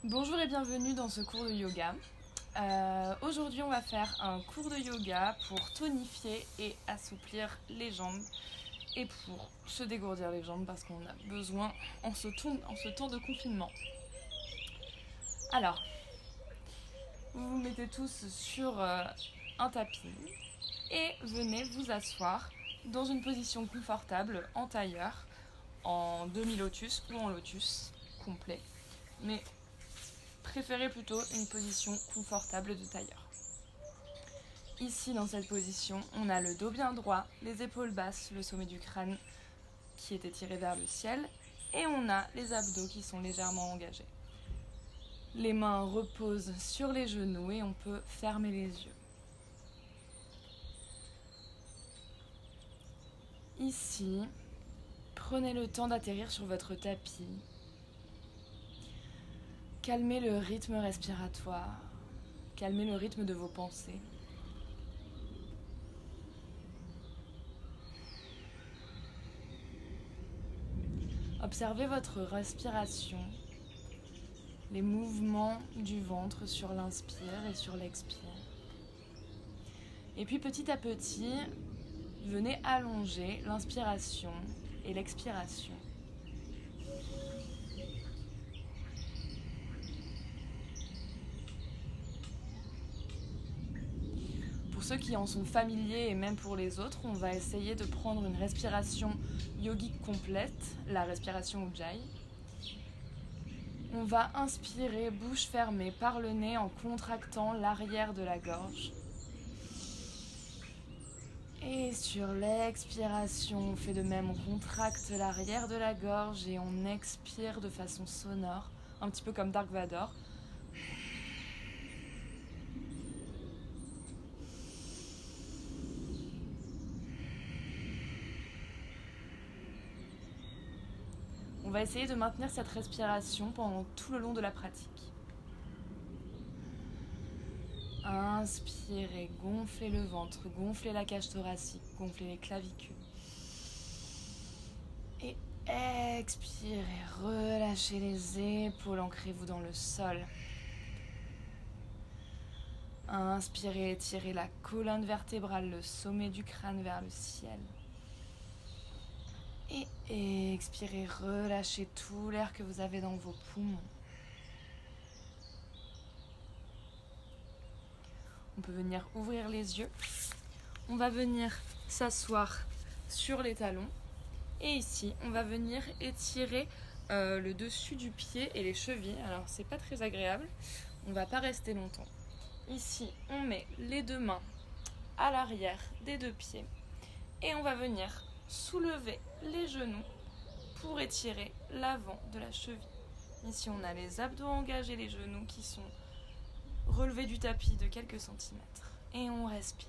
Bonjour et bienvenue dans ce cours de yoga. Aujourd'hui on va faire un cours de yoga pour tonifier et assouplir les jambes et pour se dégourdir les jambes parce qu'on a besoin en ce temps de confinement. Alors, vous vous mettez tous sur un tapis et venez vous asseoir dans une position confortable en tailleur, en demi-lotus ou en lotus complet. Mais préférez plutôt une position confortable de tailleur. Ici, dans cette position, on a le dos bien droit, les épaules basses, le sommet du crâne qui est étiré vers le ciel, et on a les abdos qui sont légèrement engagés. Les mains reposent sur les genoux et on peut fermer les yeux. Ici, prenez le temps d'atterrir sur votre tapis. Calmez le rythme respiratoire, calmez le rythme de vos pensées. Observez votre respiration, les mouvements du ventre sur l'inspire et sur l'expire. Et puis petit à petit, venez allonger l'inspiration et l'expiration. Pour ceux qui en sont familiers et même pour les autres, on va essayer de prendre une respiration yogique complète, la respiration Ujjayi. On va inspirer bouche fermée par le nez en contractant l'arrière de la gorge. Et sur l'expiration, on fait de même, on contracte l'arrière de la gorge et on expire de façon sonore, un petit peu comme Dark Vador. On va essayer de maintenir cette respiration pendant tout le long de la pratique. Inspirez, gonflez le ventre, gonflez la cage thoracique, gonflez les clavicules. Et expirez, relâchez les épaules, ancrez-vous dans le sol. Inspirez, étirez la colonne vertébrale, le sommet du crâne vers le ciel. Et expirez, relâchez tout l'air que vous avez dans vos poumons. On peut venir ouvrir les yeux. On va venir s'asseoir sur les talons. Et ici, on va venir étirer le dessus du pied et les chevilles. Alors, c'est pas très agréable. On va pas rester longtemps. Ici, on met les deux mains à l'arrière des deux pieds. Et on va venir soulever les genoux pour étirer l'avant de la cheville. Ici, on a les abdos engagés, les genoux qui sont relevés du tapis de quelques centimètres. Et on respire.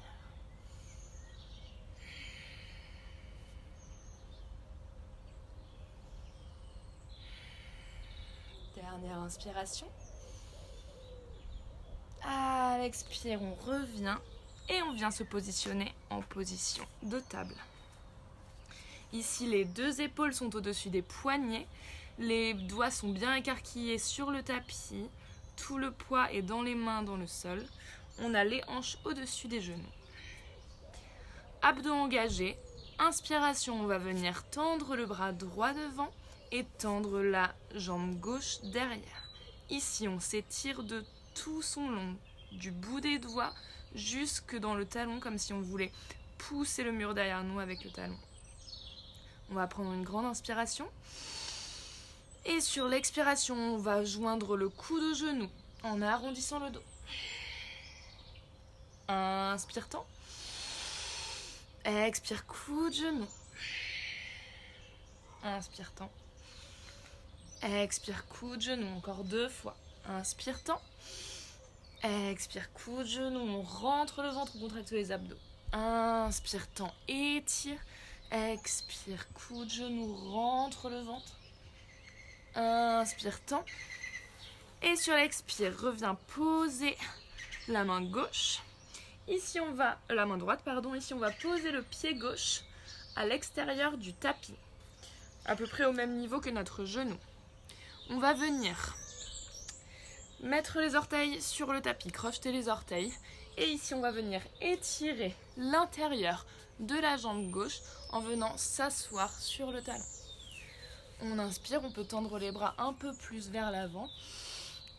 Dernière inspiration. À l'expire, on revient et on vient se positionner en position de table. Ici, les deux épaules sont au-dessus des poignets. Les doigts sont bien écarquillés sur le tapis. Tout le poids est dans les mains, dans le sol. On a les hanches au-dessus des genoux. Abdos engagés. Inspiration, on va venir tendre le bras droit devant et tendre la jambe gauche derrière. Ici, on s'étire de tout son long, du bout des doigts jusque dans le talon, comme si on voulait pousser le mur derrière nous avec le talon. On va prendre une grande inspiration. Et sur l'expiration, on va joindre le coude au genou en arrondissant le dos. Inspire temps. Expire coude, genou. Inspire temps. Expire coude, genou. Encore 2 fois. Inspire temps. Expire coude, genou. On rentre le ventre, on contracte les abdos. Inspire temps. Étire. Expire, coude, genou, rentre le ventre. Inspire, temps. Et sur l'expire, reviens poser la main gauche. Ici, la main droite, pardon. Ici, on va poser le pied gauche à l'extérieur du tapis, à peu près au même niveau que notre genou. On va venir mettre les orteils sur le tapis, crocheter les orteils. Et ici, on va venir étirer l'intérieur de la jambe gauche en venant s'asseoir sur le talon. On inspire, on peut tendre les bras un peu plus vers l'avant.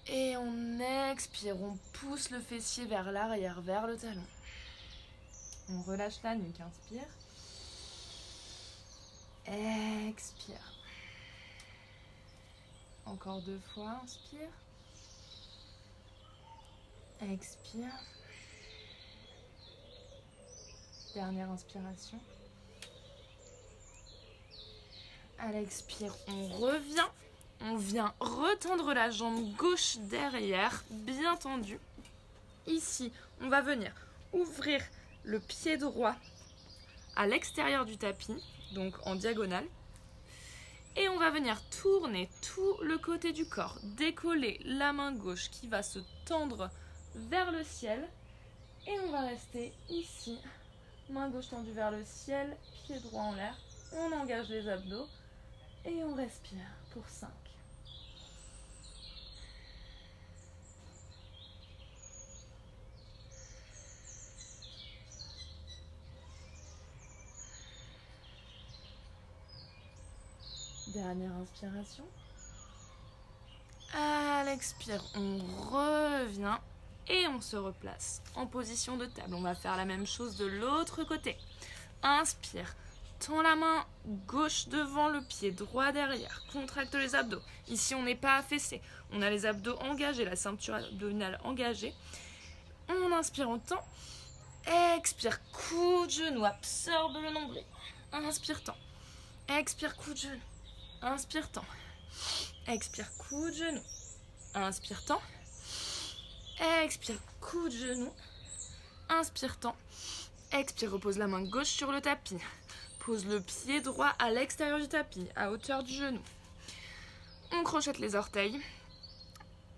Et on expire, on pousse le fessier vers l'arrière, vers le talon. On relâche la nuque, inspire. Expire. Encore 2 fois, inspire. Expire. Dernière inspiration. À l'expire, on revient. On vient retendre la jambe gauche derrière, bien tendue. Ici, on va venir ouvrir le pied droit à l'extérieur du tapis, donc en diagonale. Et on va venir tourner tout le côté du corps, décoller la main gauche qui va se tendre vers le ciel. Et on va rester ici, main gauche tendue vers le ciel, pied droit en l'air. On engage les abdos et on respire pour 5. Dernière inspiration. À l'expire, on revient et on se replace en position de table. On va faire la même chose de l'autre côté. Inspire, tends la main gauche devant le pied droit derrière. Contracte les abdos. Ici, on n'est pas affaissé. On a les abdos engagés, la ceinture abdominale engagée. On inspire, on tend. Expire, coup de genou, absorbe le nombril. Inspire, tend. Expire, coup de genou. Inspire, tend. Expire, coup de genou. Inspire, tend. Expire, coup de genou. Inspire, tend. Expire, repose la main gauche sur le tapis. Pose le pied droit à l'extérieur du tapis, à hauteur du genou. On crochette les orteils.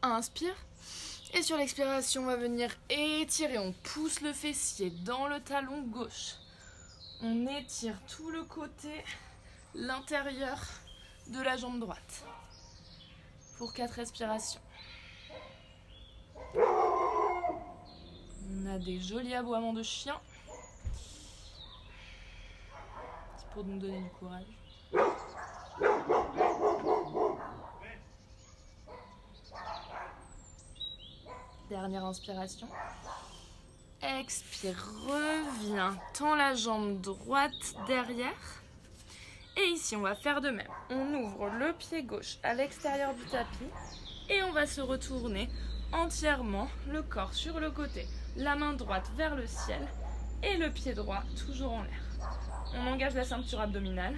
Inspire. Et sur l'expiration, on va venir étirer. On pousse le fessier dans le talon gauche. On étire tout le côté, l'intérieur de la jambe droite. Pour 4 respirations. On a des jolis aboiements de chien. C'est pour nous donner du courage. Dernière inspiration. Expire, reviens, tends la jambe droite derrière. Et ici, on va faire de même. On ouvre le pied gauche à l'extérieur du tapis et on va se retourner entièrement, le corps sur le côté, la main droite vers le ciel et le pied droit toujours en l'air. On engage la ceinture abdominale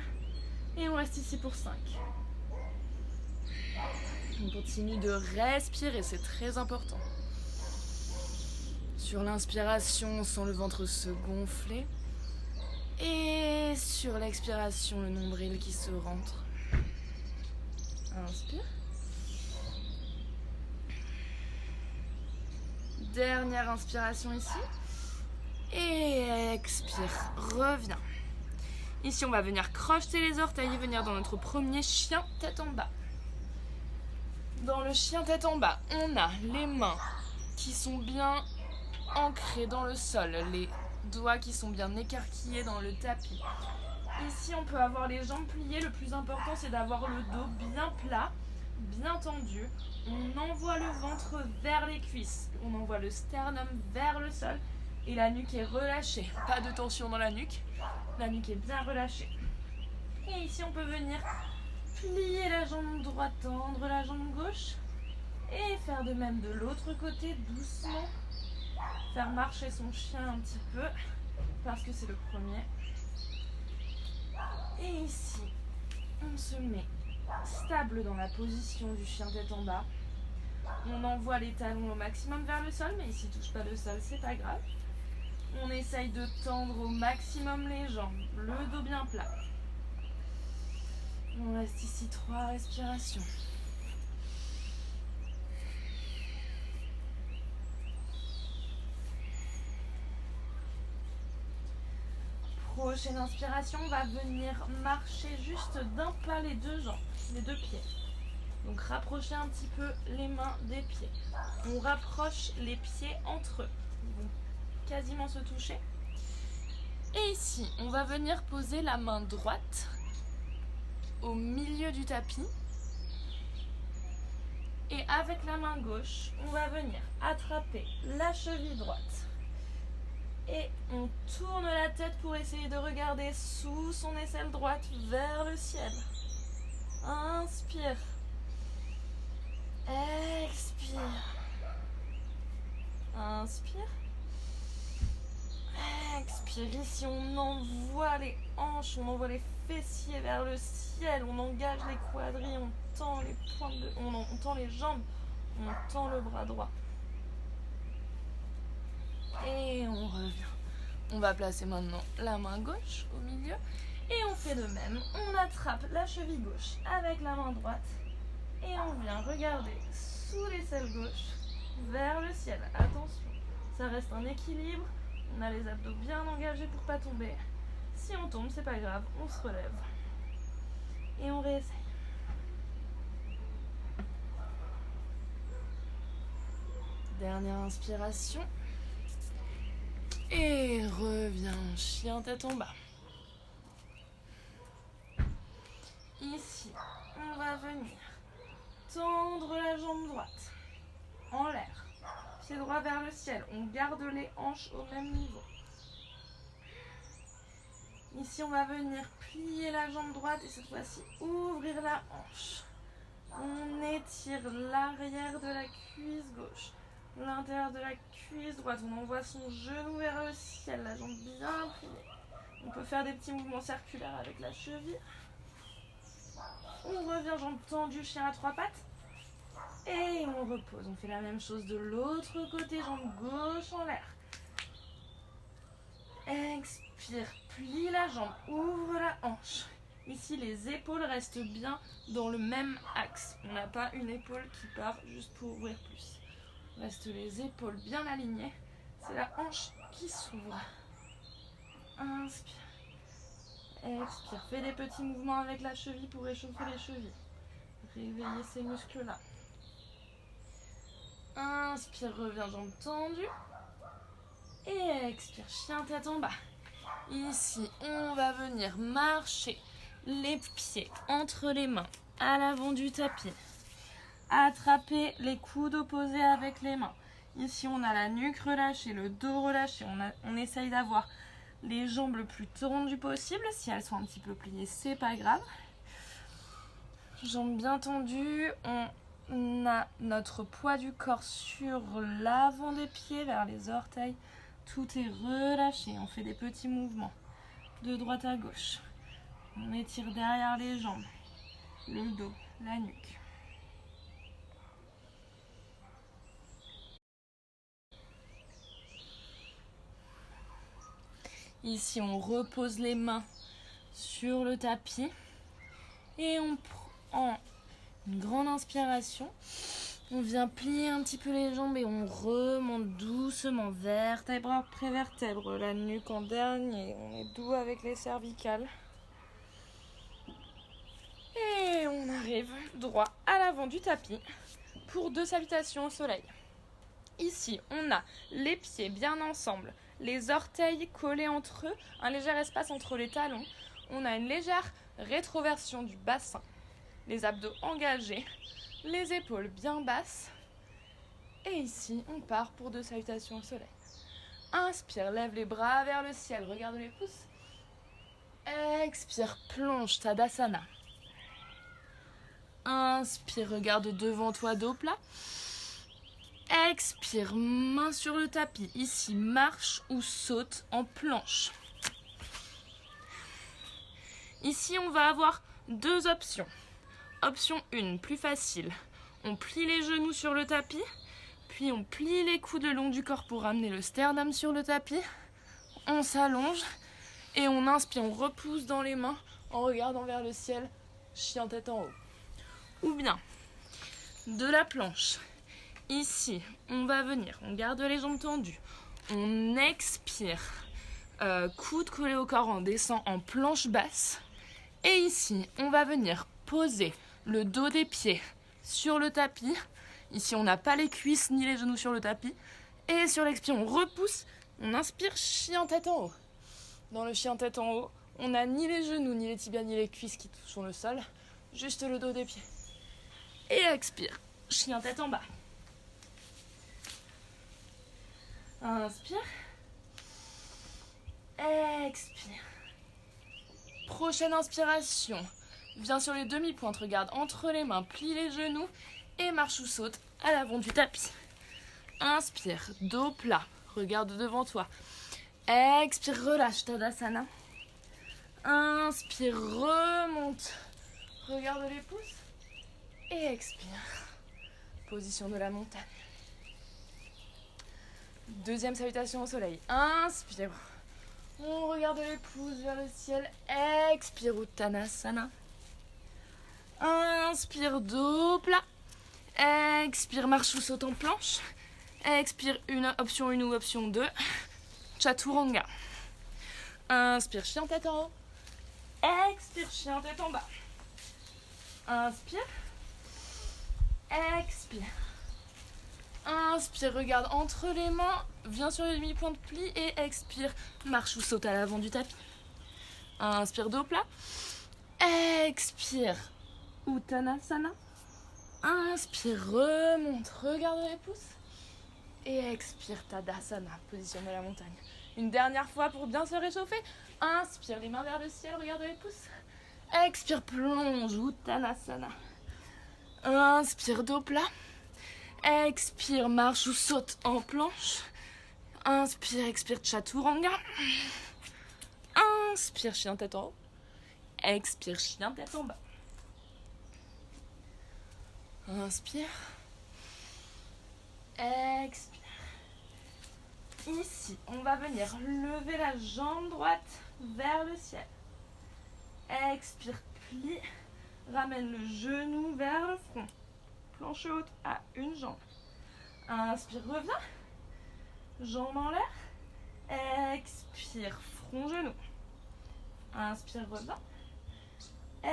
et on reste ici pour 5. On continue de respirer, c'est très important. Sur l'inspiration, on sent le ventre se gonfler. Et sur l'expiration, le nombril qui se rentre. Inspire. Dernière inspiration ici. Et expire. Reviens. Ici, on va venir crocheter les orteils et venir dans notre premier chien tête en bas. Dans le chien tête en bas, on a les mains qui sont bien ancrées dans le sol, les doigts qui sont bien écarquillés dans le tapis. Ici, on peut avoir les jambes pliées. Le plus important, c'est d'avoir le dos bien plat, bien tendu. On envoie le ventre vers les cuisses. On envoie le sternum vers le sol. Et la nuque est relâchée. Pas de tension dans la nuque. La nuque est bien relâchée. Et ici, on peut venir plier la jambe droite, tendre la jambe gauche. Et faire de même de l'autre côté, doucement. Faire marcher son chien un petit peu, parce que c'est le premier. Et ici, on se met stable dans la position du chien tête en bas. On envoie les talons au maximum vers le sol, mais s'ils ne touchent pas le sol, c'est pas grave. On essaye de tendre au maximum les jambes, le dos bien plat. On reste ici 3 respirations. Prochaine inspiration, on va venir marcher juste d'un pas les 2 jambes, les 2 pieds. Donc rapprochez un petit peu les mains des pieds. On rapproche les pieds entre eux. Ils vont quasiment se toucher. Et ici, on va venir poser la main droite au milieu du tapis. Et avec la main gauche, on va venir attraper la cheville droite. Et on tourne la tête pour essayer de regarder sous son aisselle droite vers le ciel. Inspire. Expire. Inspire. Expire. Ici, on envoie les hanches, on envoie les fessiers vers le ciel, on engage les quadrilles, on tend les pointes on tend les jambes, on tend le bras droit. Et on revient. On va placer maintenant la main gauche au milieu. Et on fait de même. On attrape la cheville gauche avec la main droite. Et on vient regarder sous l'aisselle gauche vers le ciel. Attention, ça reste un équilibre. On a les abdos bien engagés pour pas tomber. Si on tombe, c'est pas grave, on se relève. Et on réessaye. Dernière inspiration. Et reviens, chien tête en bas. Ici, on va venir tendre la jambe droite en l'air. Pied droit vers le ciel. On garde les hanches au même niveau. Ici, on va venir plier la jambe droite et cette fois-ci ouvrir la hanche. On étire l'arrière de la cuisse gauche, l'intérieur de la cuisse droite. On envoie son genou vers le ciel, la jambe bien pliée. On peut faire des petits mouvements circulaires avec la cheville. On revient, jambe tendue, chien à trois pattes. Et on repose. On fait la même chose de l'autre côté, jambe gauche en l'air. Expire, plie la jambe, ouvre la hanche. Ici, les épaules restent bien dans le même axe. On n'a pas une épaule qui part juste pour ouvrir plus. Reste les épaules bien alignées. C'est la hanche qui s'ouvre. Inspire. Expire. Fais des petits mouvements avec la cheville pour réchauffer les chevilles. Réveiller ces muscles-là. Inspire, reviens, jambes tendues. Et expire, chien tête en bas. Ici, on va venir marcher les pieds entre les mains à l'avant du tapis. Attraper les coudes opposés avec les mains. Ici, on a la nuque relâchée, le dos relâché. On essaye d'avoir les jambes le plus tendues possible. Si elles sont un petit peu pliées, c'est pas grave. Jambes bien tendues. On a notre poids du corps sur l'avant des pieds, vers les orteils. Tout est relâché. On fait des petits mouvements de droite à gauche. On étire derrière les jambes, le dos, la nuque. Ici, on repose les mains sur le tapis et on prend une grande inspiration. On vient plier un petit peu les jambes et on remonte doucement, vertèbre après vertèbre, la nuque en dernier. On est doux avec les cervicales. Et on arrive droit à l'avant du tapis pour 2 salutations au soleil. Ici, on a les pieds bien ensemble, les orteils collés entre eux, un léger espace entre les talons. On a une légère rétroversion du bassin, les abdos engagés, les épaules bien basses. Et ici, on part pour 2 salutations au soleil. Inspire, lève les bras vers le ciel, regarde les pouces. Expire, plonge, Tadasana. Inspire, regarde devant toi, dos plat. Expire, main sur le tapis. Ici, marche ou saute en planche. Ici, on va avoir 2 options. Option 1, plus facile. On plie les genoux sur le tapis, puis on plie les coudes le long du corps pour ramener le sternum sur le tapis. On s'allonge et on inspire, on repousse dans les mains en regardant vers le ciel, chien tête en haut. Ou bien, de la planche. Ici, on va venir, on garde les jambes tendues. On expire, coude collé au corps, on descend en planche basse. Et ici, on va venir poser le dos des pieds sur le tapis. Ici, on n'a pas les cuisses ni les genoux sur le tapis. Et sur l'expire, on repousse. On inspire, chien tête en haut. Dans le chien tête en haut, on n'a ni les genoux, ni les tibias, ni les cuisses qui touchent le sol. Juste le dos des pieds. Et expire, chien tête en bas. Inspire. Expire. Prochaine inspiration. Viens sur les demi-pointes, regarde entre les mains, plie les genoux et marche ou saute à l'avant du tapis. Inspire, dos plat, regarde devant toi. Expire, relâche Tadasana. Inspire, remonte, regarde les pouces. Et expire, position de la montagne. Deuxième salutation au soleil. Inspire, on regarde les pouces vers le ciel. Expire, Uttanasana. Inspire, dos plat. Expire, marche ou saute en planche. Expire, option 1 ou option 2. Chaturanga. Inspire, chien tête en haut. Expire, chien tête en bas. Inspire. Expire. Inspire, regarde entre les mains. Viens sur les demi-pointes, plie et expire. Marche ou saute à l'avant du tapis. Inspire, dos plat. Expire. Uttanasana. Inspire, remonte, regarde les pouces. Et expire, Tadasana, position de la montagne. Une dernière fois pour bien se réchauffer. Inspire, les mains vers le ciel, regarde les pouces. Expire, plonge, Uttanasana. Inspire, dos plat. Expire, marche ou saute en planche. Inspire, expire, Chaturanga. Inspire, chien tête en haut. Expire, chien tête en bas. Inspire. Expire. Ici, on va venir lever la jambe droite vers le ciel. Expire, plie. Ramène le genou vers le front. Planche haute à une jambe. Inspire, reviens. Jambe en l'air. Expire, front, genou. Inspire, reviens.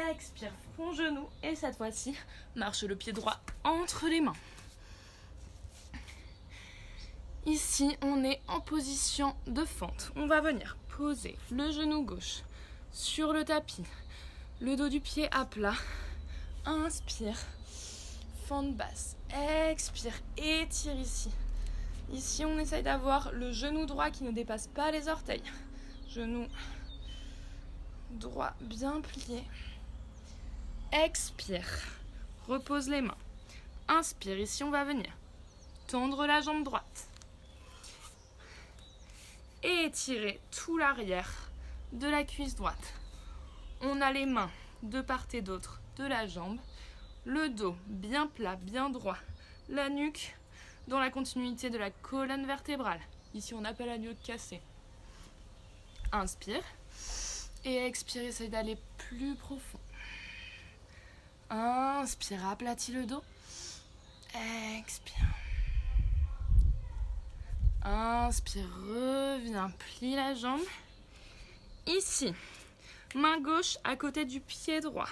Expire, front, genou. Et cette fois-ci, marche le pied droit entre les mains. Ici, on est en position de fente. On va venir poser le genou gauche sur le tapis. Le dos du pied à plat. Inspire. Fente basse. Expire. Étire ici. Ici, on essaye d'avoir le genou droit qui ne dépasse pas les orteils. Genou droit bien plié. Expire. Repose les mains. Inspire. Ici, on va venir tendre la jambe droite. Et étirer tout l'arrière de la cuisse droite. On a les mains de part et d'autre de la jambe. Le dos bien plat, bien droit. La nuque dans la continuité de la colonne vertébrale. Ici, on appelle la nuque cassée. Inspire. Et expire, essaye d'aller plus profond. Inspire, aplatis le dos. Expire. Inspire, reviens, plie la jambe. Ici, main gauche à côté du pied droit.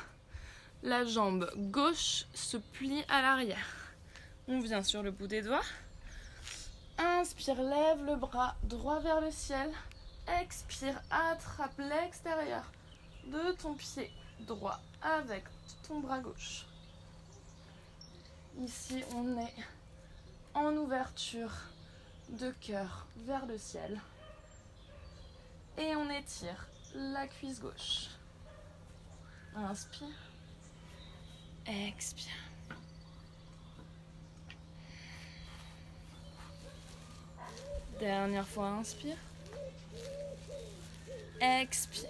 La jambe gauche se plie à l'arrière. On vient sur le bout des doigts. Inspire, lève le bras droit vers le ciel. Expire, attrape l'extérieur de ton pied droit avec ton bras gauche. Ici, on est en ouverture de cœur vers le ciel. Et on étire la cuisse gauche. Inspire. Expire. Dernière fois, inspire. Expire.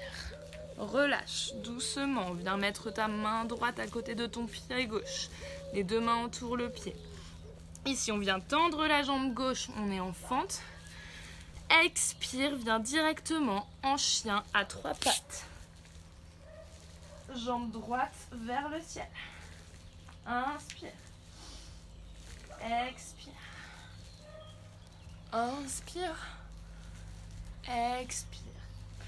Relâche doucement. Viens mettre ta main droite à côté de ton pied gauche. Les deux mains entourent le pied. Ici, on vient tendre la jambe gauche. On est en fente. Expire. Viens directement en chien à 3 pattes. Jambe droite vers le ciel. Inspire. Expire. Inspire. Expire.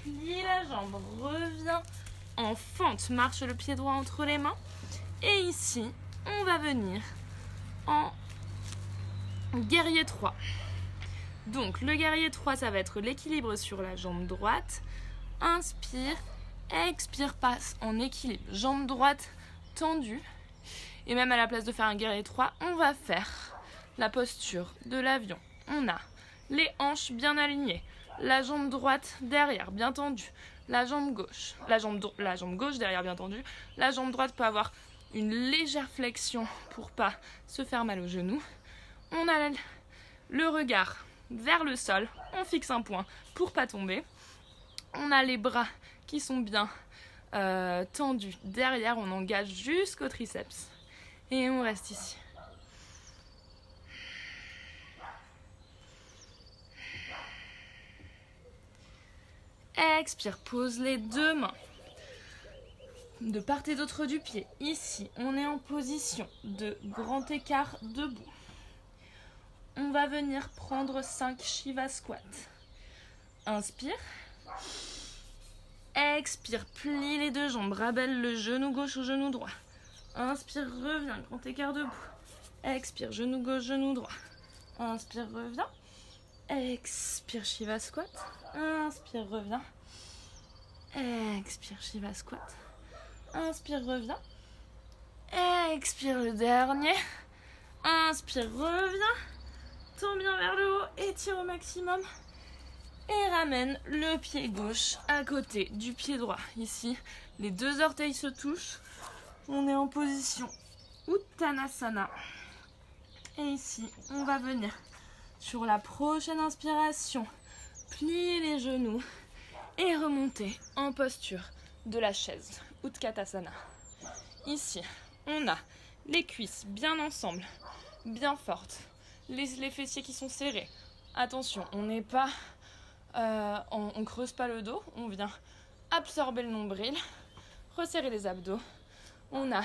Plie la jambe. Reviens en fente. Marche le pied droit entre les mains. Et ici, on va venir en guerrier 3. Donc le guerrier 3, ça va être l'équilibre sur la jambe droite. Inspire, expire, passe en équilibre. Jambe droite tendue. Et même à la place de faire un guerrier 3, on va faire la posture de l'avion. On a les hanches bien alignées, la jambe droite derrière bien tendue, la jambe gauche derrière bien tendue, la jambe droite peut avoir une légère flexion pour pas se faire mal au genou. On a le regard vers le sol, on fixe un point pour pas tomber. On a les bras qui sont bien tendus derrière, on engage jusqu'au triceps et on reste ici. Expire, pose les deux mains de part et d'autre du pied. Ici, on est en position de grand écart debout. On va venir prendre 5 Shiva squats. Inspire. Expire, plie les deux jambes, rabelle le genou gauche au genou droit. Inspire, reviens, grand écart debout. Expire, genou gauche, genou droit. Inspire, reviens. Expire, Shiva squat. Inspire, reviens. Expire, Shiva squat. Inspire, reviens. Expire, le dernier. Inspire, reviens. Tends bien vers le haut, étire au maximum. Et ramène le pied gauche à côté du pied droit. Ici, les deux orteils se touchent. On est en position Uttanasana. Et ici, on va venir sur la prochaine inspiration, plier les genoux et remonter en posture de la chaise, Utkatasana. Ici, on a les cuisses bien ensemble, bien fortes, les fessiers qui sont serrés. Attention, on n'est pas, on creuse pas le dos, on vient absorber le nombril, resserrer les abdos. On a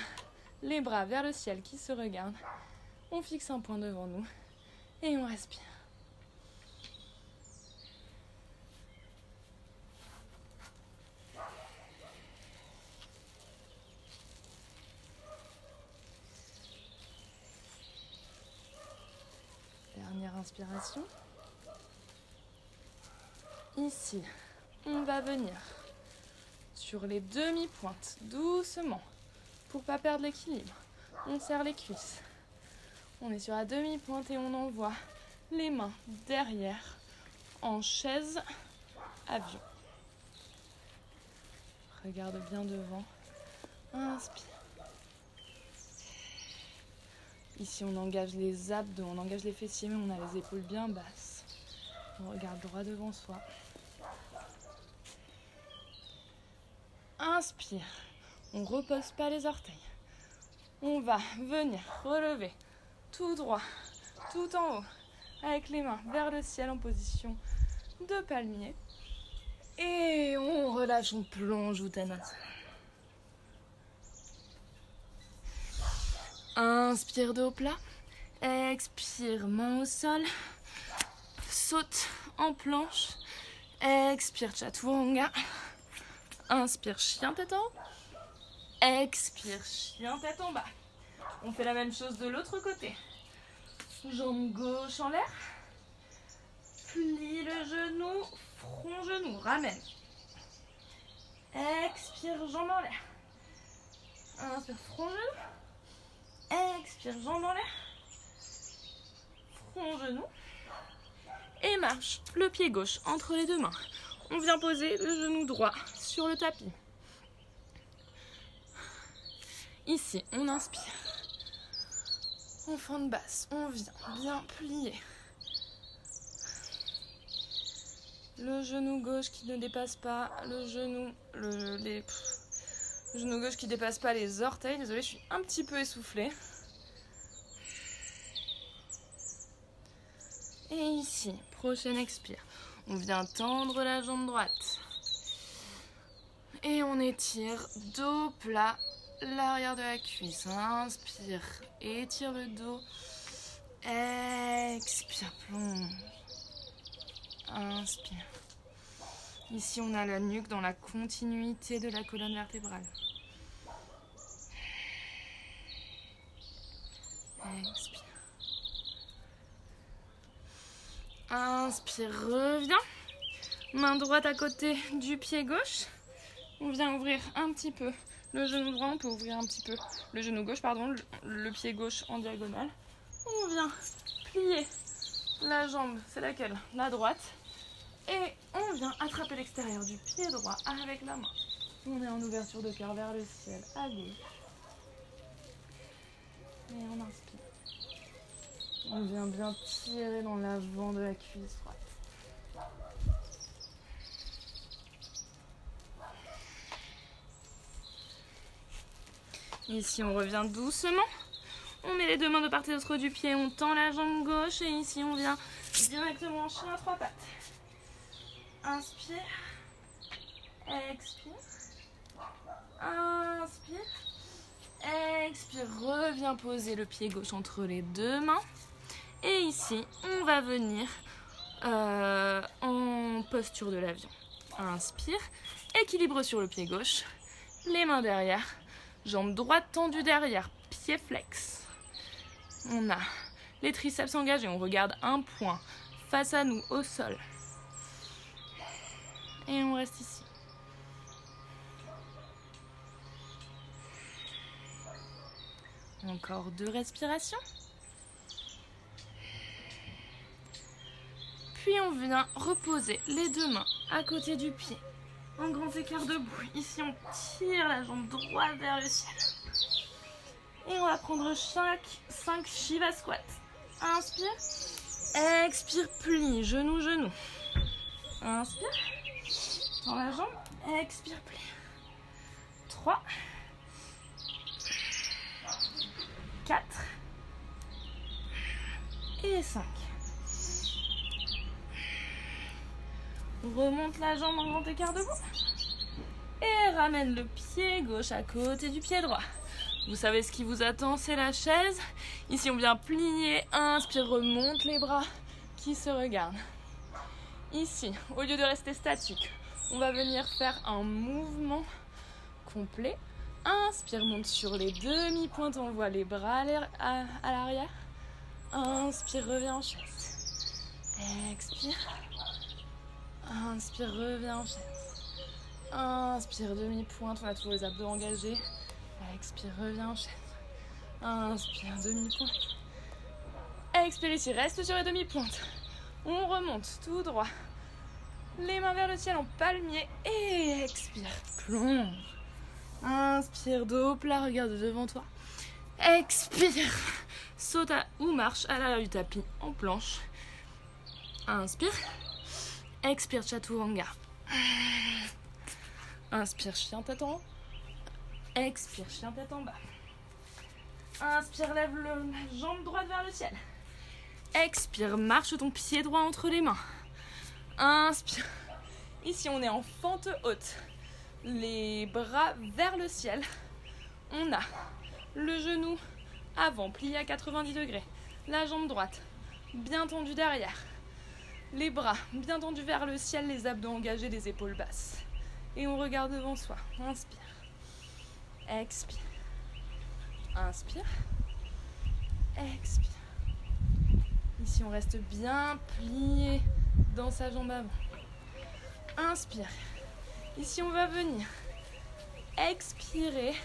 les bras vers le ciel qui se regardent. On fixe un point devant nous et on respire. Dernière inspiration. Ici, on va venir sur les demi-pointes, doucement, pour pas perdre l'équilibre. On serre les cuisses. On est sur la demi-pointe et on envoie les mains derrière en chaise avion. Regarde bien devant. Inspire. Ici, on engage les abdos, on engage les fessiers, mais on a les épaules bien basses. On regarde droit devant soi. Inspire. On ne repose pas les orteils. On va venir relever tout droit, tout en haut, avec les mains vers le ciel en position de palmier. Et on relâche, on plonge Uttanasana. Inspire dos plat. Expire, main au sol. Saute en planche. Expire, chaturanga. Inspire, chien tête en haut. Expire, chien tête en bas. On fait la même chose de l'autre côté. Jambe gauche en l'air. Plie le genou, front genou, ramène. Expire, jambe en l'air. Inspire, front genou. Expire, jambe en l'air. Front genou. Et marche le pied gauche entre les deux mains. On vient poser le genou droit sur le tapis. Ici, on inspire. En fente basse, on vient bien plier. Le genou gauche qui ne dépasse pas le genou, le genou gauche qui ne dépasse pas les orteils. Désolée, je suis un petit peu essoufflée. Et ici, prochaine expire. On vient tendre la jambe droite. Et on étire dos plat, l'arrière de la cuisse. Inspire, étire le dos. Expire, plonge. Inspire. Ici, on a la nuque dans la continuité de la colonne vertébrale. Expire. Inspire, reviens. Main droite à côté du pied gauche. On vient ouvrir un petit peu le genou droit, on peut ouvrir un petit peu le genou gauche, pardon, le pied gauche en diagonale. On vient plier la jambe, c'est laquelle? La droite. Et on vient attraper l'extérieur du pied droit avec la main. On est en ouverture de cœur vers le ciel, à gauche. Et on inspire. On vient bien tirer dans l'avant de la cuisse droite. Ici, on revient doucement. On met les deux mains de part et d'autre du pied, on tend la jambe gauche et ici, on vient directement en chien à trois pattes. Inspire, expire, inspire, expire, reviens poser le pied gauche entre les deux mains. Et ici, on va venir en posture de l'avion. Inspire, équilibre sur le pied gauche, les mains derrière, jambe droite tendue derrière, pied flex. On a les triceps engagés, on regarde un point face à nous au sol. Et on reste ici. Encore 2 respirations. Puis on vient reposer les deux mains à côté du pied. En grand écart debout. Ici, on tire la jambe droite vers le ciel. Et on va prendre 5 Shiva squats. Inspire. Expire, plie, genou, genou. Inspire. Dans la jambe. Expire, plie. 3. 4. Et 5. On remonte la jambe en grand écart debout. Et ramène le pied gauche à côté du pied droit. Vous savez ce qui vous attend, c'est la chaise. Ici, on vient plier. Inspire, remonte les bras qui se regardent. Ici, au lieu de rester statique, on va venir faire un mouvement complet. Inspire, monte sur les demi-pointes, envoie les bras à l'arrière. Inspire, reviens en chaise. Expire. Inspire, reviens en chaise. Inspire, demi-pointe, on a toujours les abdos engagés. Expire, reviens en chaise. Inspire, demi-pointe. Expire ici, reste sur les demi-pointes. On remonte tout droit. Les mains vers le ciel en palmier. Et expire, plonge. Inspire, dos plat, regarde devant toi. Expire, saute ou marche à l'arrière du tapis en planche. Inspire. Expire, chaturanga. Inspire, chien tête en haut. Expire, chien tête en bas. Inspire, lève la jambe droite vers le ciel. Expire, marche ton pied droit entre les mains. Inspire. Ici, on est en fente haute. Les bras vers le ciel. On a le genou avant, plié à 90 degrés. La jambe droite, bien tendue derrière. Les bras bien tendus vers le ciel, les abdos engagés, les épaules basses. Et on regarde devant soi. Inspire. Expire. Inspire. Expire. Ici, on reste bien plié dans sa jambe avant. Inspire. Ici, on va venir expirer.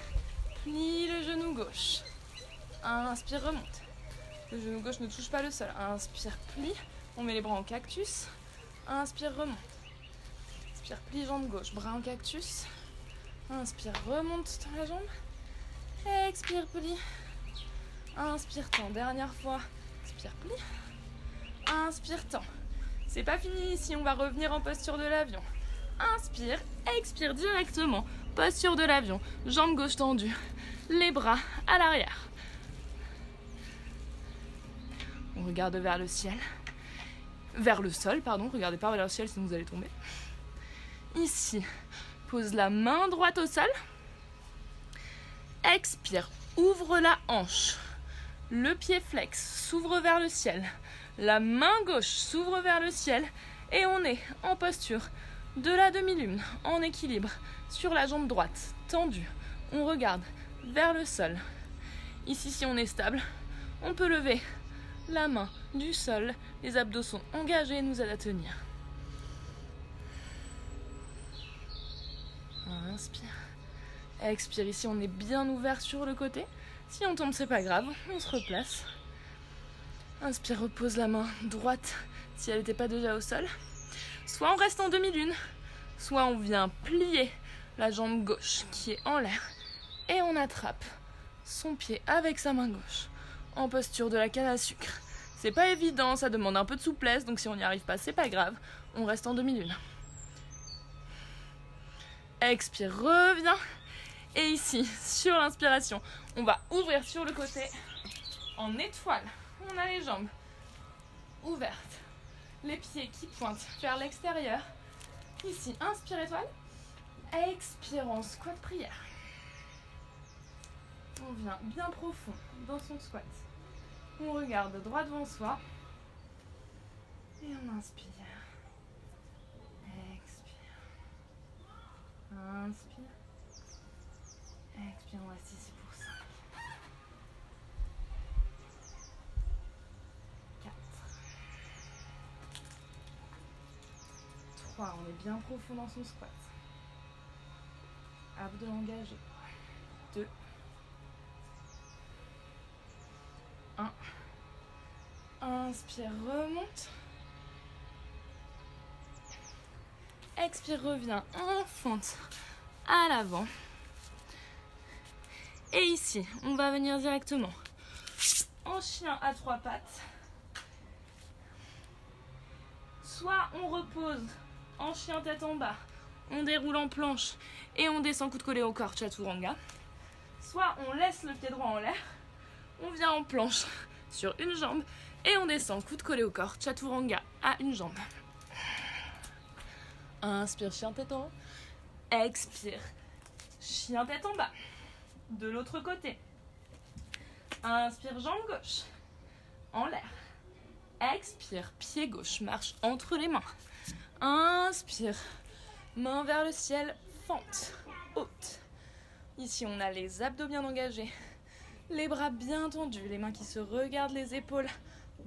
Plie le genou gauche. Inspire, remonte. Le genou gauche ne touche pas le sol. Inspire, plie. On met les bras en cactus. Inspire, remonte. Inspire, plie, jambe gauche. Bras en cactus. Inspire, remonte dans la jambe. Expire, plie. Inspire, tend. Dernière fois. Inspire, plie. Inspire, tend. C'est pas fini ici. On va revenir en posture de l'avion. Inspire, expire directement. Posture de l'avion. Jambe gauche tendue. Les bras à l'arrière. On regarde vers le ciel. Vers le sol, pardon. Regardez pas vers le ciel sinon vous allez tomber. Ici, pose la main droite au sol. Expire, ouvre la hanche. Le pied flex s'ouvre vers le ciel. La main gauche s'ouvre vers le ciel. Et on est en posture de la demi-lune, en équilibre, sur la jambe droite, tendue. On regarde vers le sol. Ici, si on est stable, On peut lever la main du sol. Les abdos sont engagés et nous aident à tenir. Inspire. Expire. Ici, on est bien ouvert sur le côté. Si on tombe, c'est pas grave. On se replace. Inspire, repose la main droite si elle n'était pas déjà au sol. Soit on reste en demi-lune, soit on vient plier la jambe gauche qui est en l'air et on attrape son pied avec sa main gauche en posture de la canne à sucre. C'est pas évident, ça demande un peu de souplesse, donc si on n'y arrive pas, c'est pas grave. On reste en demi-lune. Expire, reviens. Et ici, sur l'inspiration, on va ouvrir sur le côté en étoile. On a les jambes ouvertes, les pieds qui pointent vers l'extérieur. Ici, inspire étoile. Expire en squat prière. On vient bien profond dans son squat. On regarde droit devant soi. Et on inspire. Expire. Inspire. Expire, on reste ici pour 5. 4. 3, on est bien profond dans son squat. Abdos engagés. 2. 1. Inspire, remonte. Expire, reviens en fente à l'avant. Et ici, on va venir directement en chien à 3 pattes. Soit on repose en chien tête en bas, on déroule en planche et on descend coude collé au corps, chaturanga. Soit on laisse le pied droit en l'air, on vient en planche sur une jambe et on descend coude collé au corps, chaturanga à une jambe. Inspire, chien tête en haut. Expire, chien tête en bas. De l'autre côté. Inspire, jambe gauche en l'air. Expire, pied gauche, marche entre les mains. Inspire, main vers le ciel, fente haute. Ici, on a les abdos bien engagés, les bras bien tendus, les mains qui se regardent, les épaules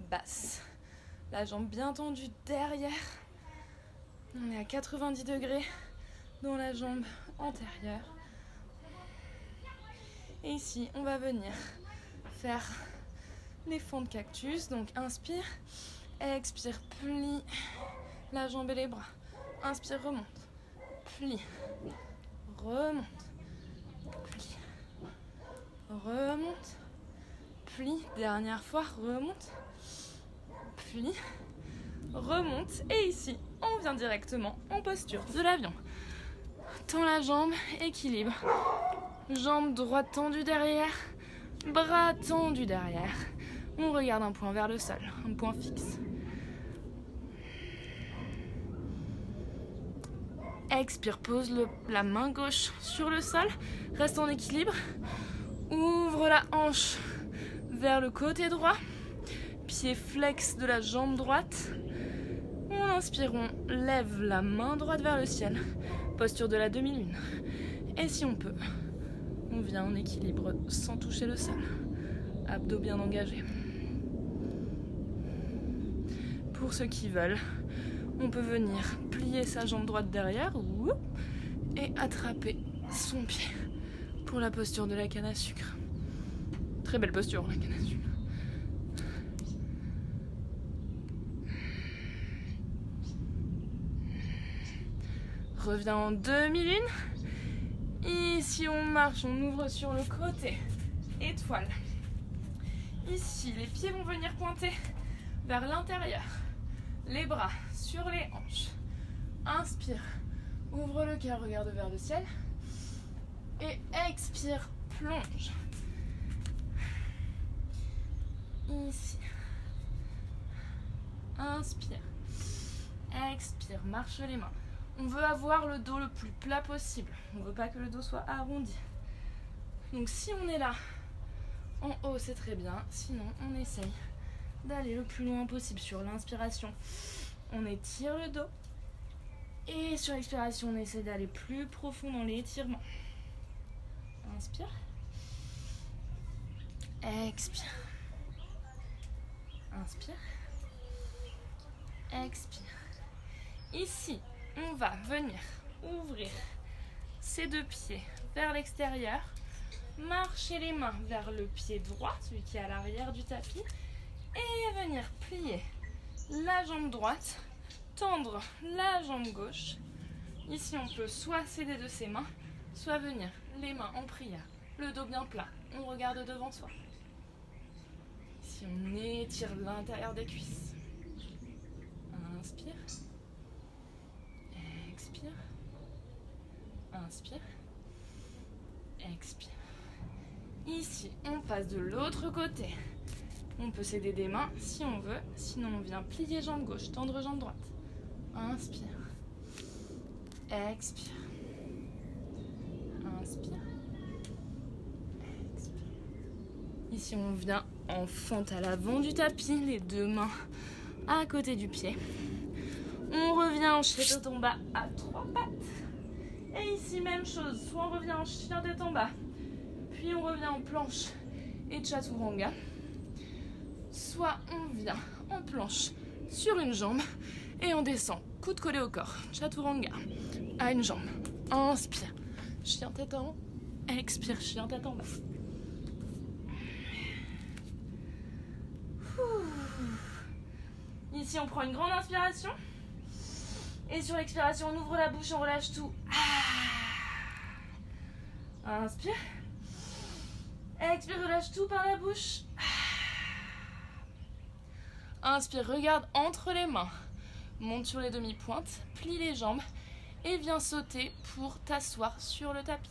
basses. La jambe bien tendue derrière. On est à 90 degrés dans la jambe antérieure. Et ici, on va venir faire les fentes cactus. Donc, inspire, expire, plie la jambe et les bras. Inspire, remonte, plie, remonte, plie, remonte, plie. Dernière fois, remonte, plie, remonte. Et ici, on vient directement en posture de l'avion. Tends la jambe, équilibre. Jambe droite tendue derrière, bras tendus derrière. On regarde un point vers le sol, un point fixe. Expire, pose la main gauche sur le sol, reste en équilibre. Ouvre la hanche vers le côté droit, pied flex de la jambe droite. En inspirant, lève la main droite vers le ciel, posture de la demi-lune. Et si on peut, on vient en équilibre sans toucher le sol. Abdos bien engagés. Pour ceux qui veulent, on peut venir plier sa jambe droite derrière et attraper son pied pour la posture de la canne à sucre. Très belle posture, la canne à sucre. Reviens en demi-lune. Ici, on marche, on ouvre sur le côté. Étoile. Ici, les pieds vont venir pointer vers l'intérieur. Les bras sur les hanches. Inspire. Ouvre le cœur, regarde vers le ciel. Et expire, plonge. Ici. Inspire. Expire, marche les mains. On veut avoir le dos le plus plat possible. On ne veut pas que le dos soit arrondi. Donc si on est là, en haut, c'est très bien. Sinon, on essaye d'aller le plus loin possible. Sur l'inspiration, on étire le dos. Et sur l'expiration, on essaie d'aller plus profond dans l'étirement. Inspire. Expire. Inspire. Expire. Ici, on va venir ouvrir ces deux pieds vers l'extérieur. Marcher les mains vers le pied droit, celui qui est à l'arrière du tapis. Et venir plier la jambe droite, tendre la jambe gauche. Ici, on peut soit s'aider de ses mains, soit venir les mains en prière, le dos bien plat. On regarde devant soi. Ici, on étire l'intérieur des cuisses. Inspire. Expire. Inspire. Expire. Ici, on passe de l'autre côté. On peut s'aider des mains si on veut. Sinon, on vient plier jambe gauche, tendre jambe droite. Inspire. Expire. Inspire. Expire. Ici, on vient en fente à l'avant du tapis, les deux mains à côté du pied. On revient en chien tête en bas à trois pattes. Et ici, même chose. Soit on revient en chien tête en bas, puis on revient en planche et chaturanga. Soit on vient en planche sur une jambe et on descend, coude collé au corps. Chaturanga à une jambe. Inspire, chien tête en haut. Expire, chien tête en bas. Ici, on prend une grande inspiration. Et sur l'expiration, on ouvre la bouche, on relâche tout. Inspire. Expire, relâche tout par la bouche. Inspire, regarde entre les mains. Monte sur les demi-pointes, plie les jambes et viens sauter pour t'asseoir sur le tapis.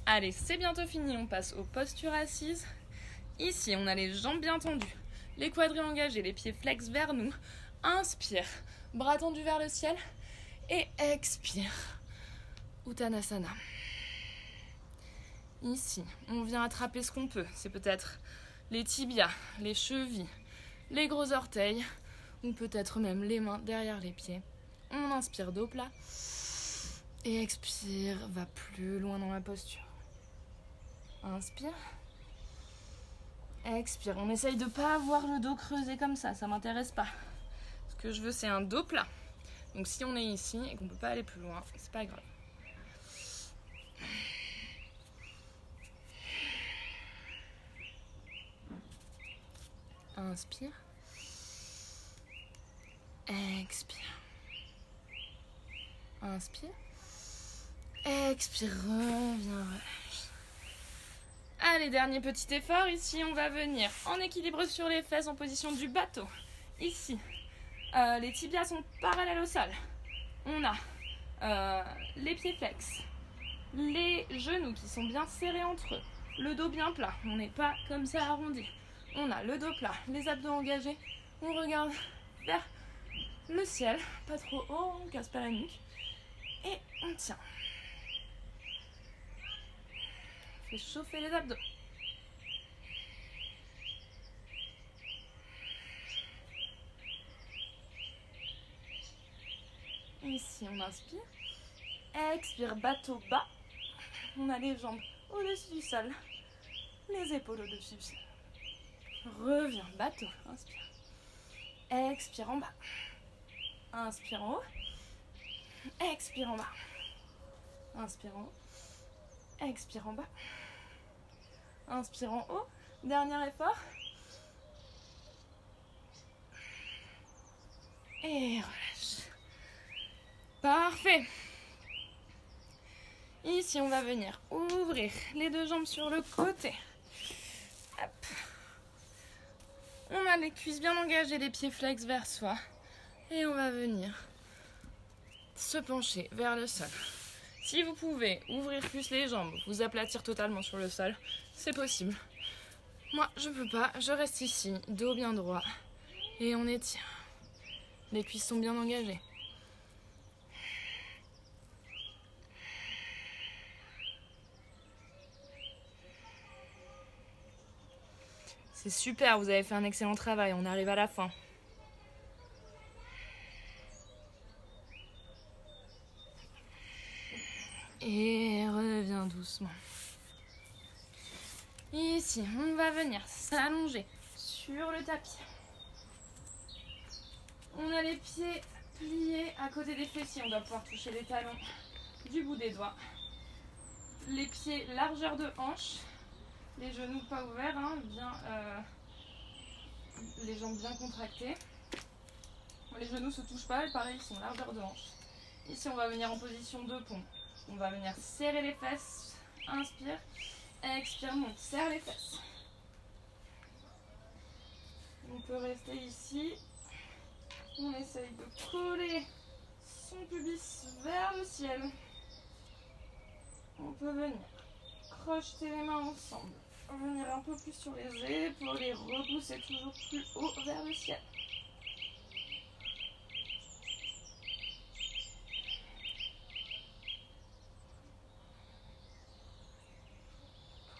Allez, c'est bientôt fini, on passe aux postures assises. Ici, on a les jambes bien tendues, les quadris engagés, les pieds flex vers nous. Inspire, bras tendus vers le ciel et expire. Uttanasana. Ici, on vient attraper ce qu'on peut. C'est peut-être les tibias, les chevilles, les gros orteils ou peut-être même les mains derrière les pieds. On inspire dos plat et expire, va plus loin dans la posture. Inspire. Expire. On essaye de ne pas avoir le dos creusé comme ça m'intéresse pas. Ce que je veux, c'est un dos plat. Donc si on est ici et qu'on ne peut pas aller plus loin, c'est pas grave. Inspire. Expire. Inspire. Expire. Reviens, relâche. Allez, dernier petit effort. Ici, on va venir en équilibre sur les fesses en position du bateau. Ici, les tibias sont parallèles au sol. On a les pieds flex, les genoux qui sont bien serrés entre eux, le dos bien plat. On n'est pas comme ça arrondi. On a le dos plat, les abdos engagés. On regarde vers le ciel, pas trop haut, on casse pas la nuque. Et on tient. On fait chauffer les abdos. Ici, on inspire. Expire, bateau bas. On a les jambes au-dessus du sol. Les épaules au-dessus du sol. Reviens, bateau. Inspire. Expire en bas. Inspire en haut. Expire en bas. Inspire en haut. Expire en bas. Inspire en haut. Dernier effort. Et relâche. Parfait. Ici, on va venir ouvrir les deux jambes sur le côté. Hop. On a les cuisses bien engagées, les pieds flex vers soi. Et on va venir se pencher vers le sol. Si vous pouvez ouvrir plus les jambes, vous aplatir totalement sur le sol, c'est possible. Moi, je peux pas. Je reste ici, dos bien droit. Et on étire. Les cuisses sont bien engagées. C'est super, vous avez fait un excellent travail. On arrive à la fin. Et reviens doucement. Ici, on va venir s'allonger sur le tapis. On a les pieds pliés à côté des fessiers. On doit pouvoir toucher les talons du bout des doigts. Les pieds largeur de hanche. Les genoux pas ouverts, hein, bien, les jambes bien contractées. Les genoux ne se touchent pas, et pareil, ils sont largeur de hanche. Ici, on va venir en position de pont. On va venir serrer les fesses. Inspire. Expire, monte. Serre les fesses. On peut rester ici. On essaye de coller son pubis vers le ciel. On peut venir crocheter les mains ensemble. Venir un peu plus sur les épaules et repousser toujours plus haut vers le ciel.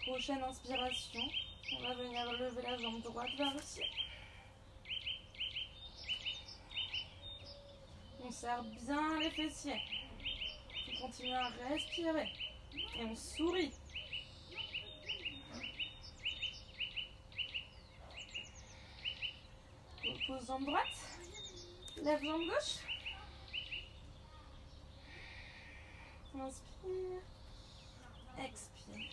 Prochaine inspiration, on va venir lever la jambe droite vers le ciel. On serre bien les fessiers. On continue à respirer. Et on sourit. Repose jambe droite. Lève jambe gauche. Inspire. Expire.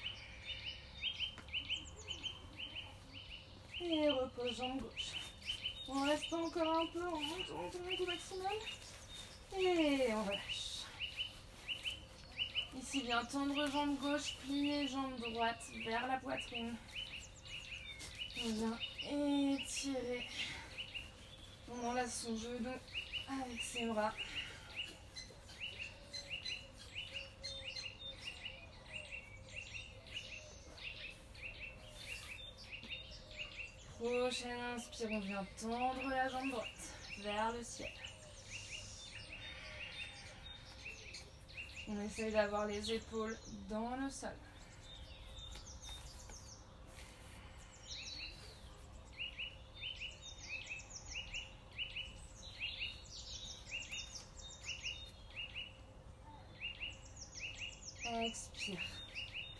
Et repose jambe gauche. On reste encore un peu, on monte au maximum. Et on relâche. Ici, bien tendre jambe gauche, plier jambe droite vers la poitrine. On vient étirer. On enlace son genou avec ses bras. Prochaine inspire, on vient tendre la jambe droite vers le ciel. On essaye d'avoir les épaules dans le sol. Expire.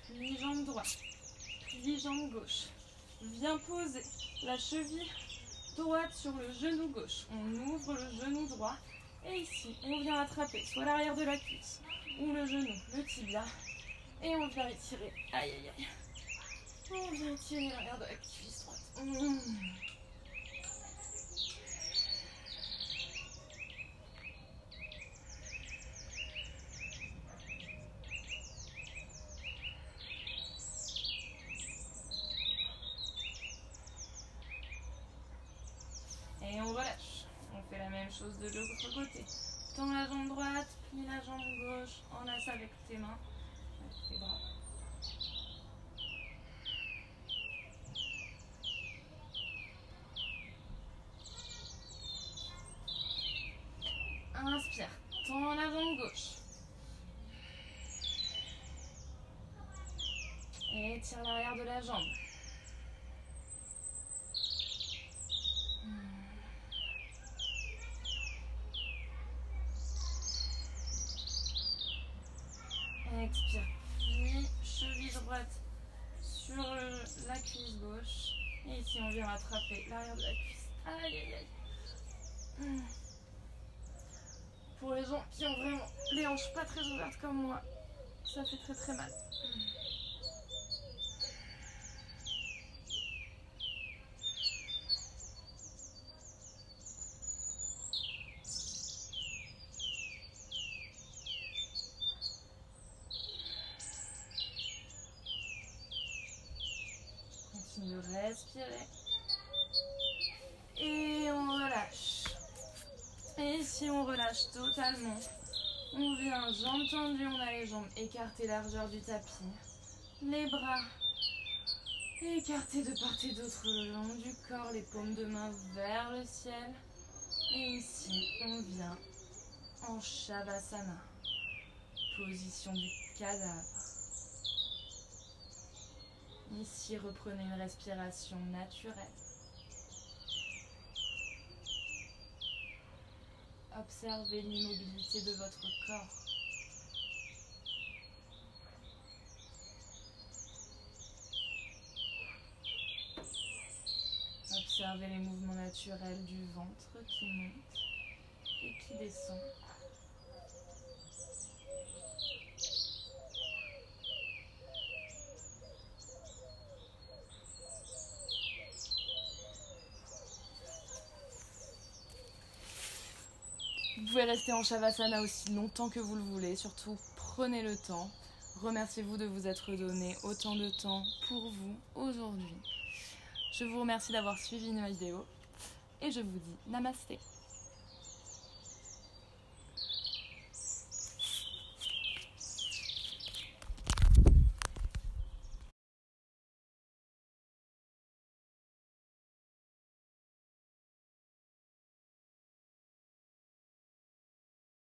Plie jambe droite. Plie jambe gauche. Viens poser la cheville droite sur le genou gauche. On ouvre le genou droit. Et ici, on vient attraper soit l'arrière de la cuisse ou le genou, le tibia. Et on vient étirer. Aïe, aïe, aïe. On vient étirer l'arrière de la cuisse droite. Et on relâche. On fait la même chose de l'autre côté. Tends la jambe droite, plie la jambe gauche, enlace avec tes mains, avec tes bras. Inspire, tends la jambe gauche. Et étire l'arrière de la jambe. Expire, puis cheville droite sur la cuisse gauche. Et ici on vient attraper l'arrière de la cuisse. Aïe aïe aïe. Pour les gens qui ont vraiment les hanches pas très ouvertes comme moi, ça fait très très mal. Continue de respirer. Et on relâche. Et si on relâche totalement, on vient jambes tendues, on a les jambes écartées largeur du tapis. Les bras écartés de part et d'autre le long du corps, les paumes de main vers le ciel. Et ici, on vient en Shavasana, position du cadavre. Ici, reprenez une respiration naturelle. Observez l'immobilité de votre corps. Observez les mouvements naturels du ventre qui monte et qui descend. Vous pouvez rester en Shavasana aussi longtemps que vous le voulez, surtout prenez le temps. Remerciez-vous de vous être donné autant de temps pour vous aujourd'hui. Je vous remercie d'avoir suivi ma vidéo et je vous dis namasté.